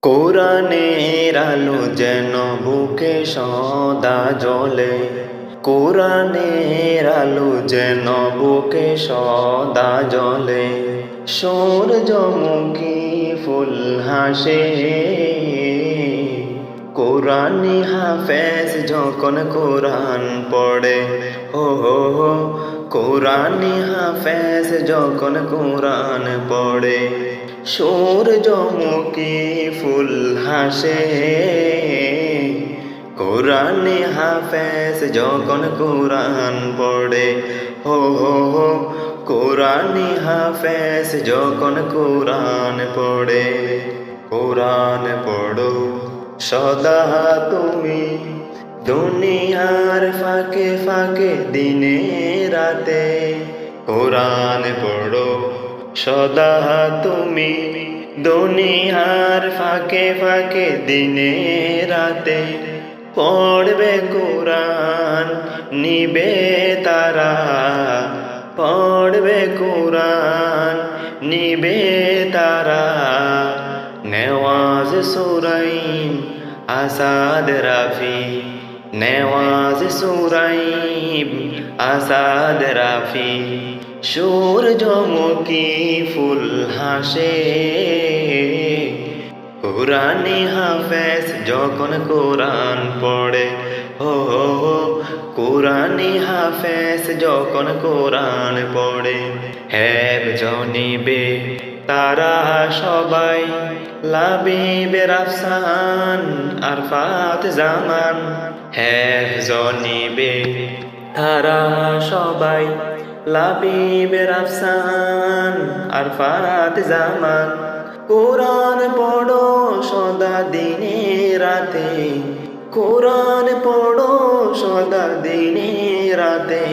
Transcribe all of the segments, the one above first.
কোরআনের আলো যেন বুকে সদা জ্বলে, কোরআনের আলো যেন বুকে সদা জ্বলে। সূর্যমুখী ফুল হাসে, কোরআনি হাফেজ যখন কোরআন পড়ে। হো হো হো, কোরআনি হাফেজ যখন কোরআন পড়ে। সূর্যমুখী ফুল হাসে, কোরআনি হাফেজ যখন কোরআন পড়ে। হো হো হো, কোরআনি হাফেজ যখন কোরআন পড়ে। কোরআন পড়ো সদা তুমি, দুনিয়ার ফাঁকে ফাঁকে দিনে রাতে। কোরআন পড়ো সদা তুমি, দুনিয়ার ফাঁকে ফাঁকে দিনে রাতে। পড়বে কোরআন নিবে তারা, পড়বে কোরআন নিবে তারা। নেওয়াজ সুরাইন আসাদ রাফি, নেওয়াজ সুরাইব আসাদ রাফি। সূর্যমুখী ফুল হাসে, কোরআনি হাফেজ যখন কোরআন পড়ে। হো হো হো, কোরআনি হাফেজ যখন কোরআন পড়ে। হেফজ নিবে তারা সবাই, লাবিব রাফসান আরফাত জামান। হেফজ নিবে তারা সবাই, লাবিব রাফসান আরফাত জামান। কোরআন পড়ো সদা দিনে রাতে, কোরআন পড়ো সদা দিনে রাতে।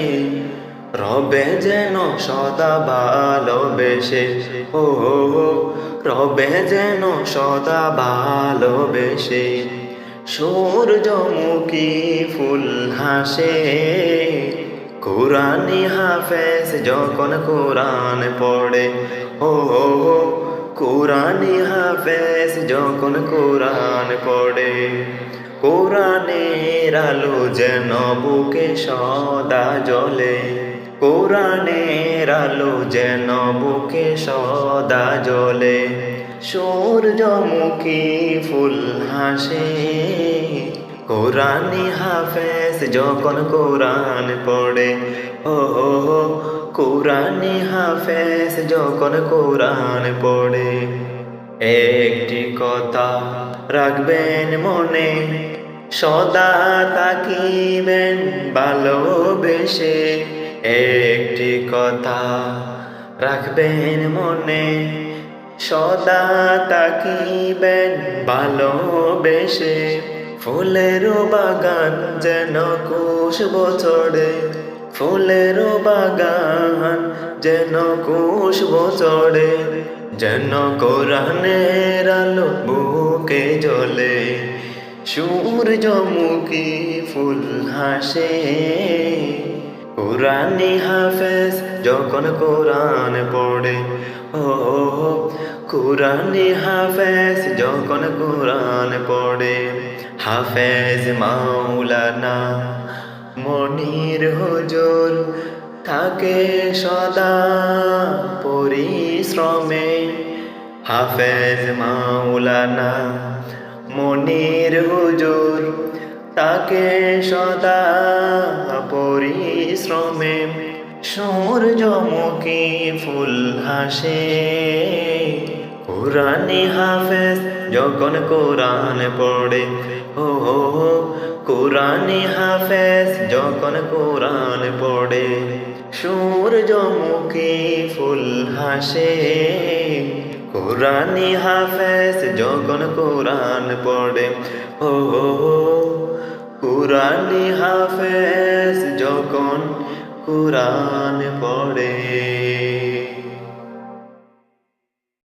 রবে যেন সদা ভালোবেসে, ও রবে যেন সদা ভালোবেসে। সূর্যমুখী ফুল হাসে, কোরআনি হাফেজ যখন কোরআন পড়ে। ও কোরআনি হাফেজ যখন কোরআন পড়ে। কোরআনের আলো যেন বুকে সদা জ্বলে, কোরআনের আলো যেন বুকে সদা জ্বলে। সূর্যমুখী ফুল হাসে, কোরআনি হাফেজ যখন কোরআন পড়ে। ও কোরআনি হাফেজ যখন কোরআন পড়ে। একটি কথা রাখবেন মনে, সদা তাকিবেন ভালোবেসে। একটি কথা রাখবেন মনে, সদা তাকিবেন ভালোবেসে। ফুলের বাগান যেন খুশবু ছড়ে, ফুলের বাগান যেন খুশবু ছড়ে। যেন কোরআনের আলো বুকে জ্বলে, সূর্যমুখী ফুল হাসে। কোরআনি হাফেজ যখন কোরআন পড়ে। ও কোরআনি হাফেজ যখন কোরআন পড়ে। হাফেজ মাওলানা মনির হুজুর থাকে সদা পরিশ্রমে। হাফেজ মাওলানা মনির হুজুর তাকে সদা পরিশ্রমে। সূর্যমুখী ফুল হাসে, কোরআনি হাফেজ যখন কোরআন পড়ে। ও কোরআনি হাফেজ যখন কোরআন পড়ে। সূর্যমুখী ফুল হাসে, কোরআনি হাফেজ যখন কোরআন পড়ে। ও কোরআনি হাফেজ যখন কোরআন পড়ে।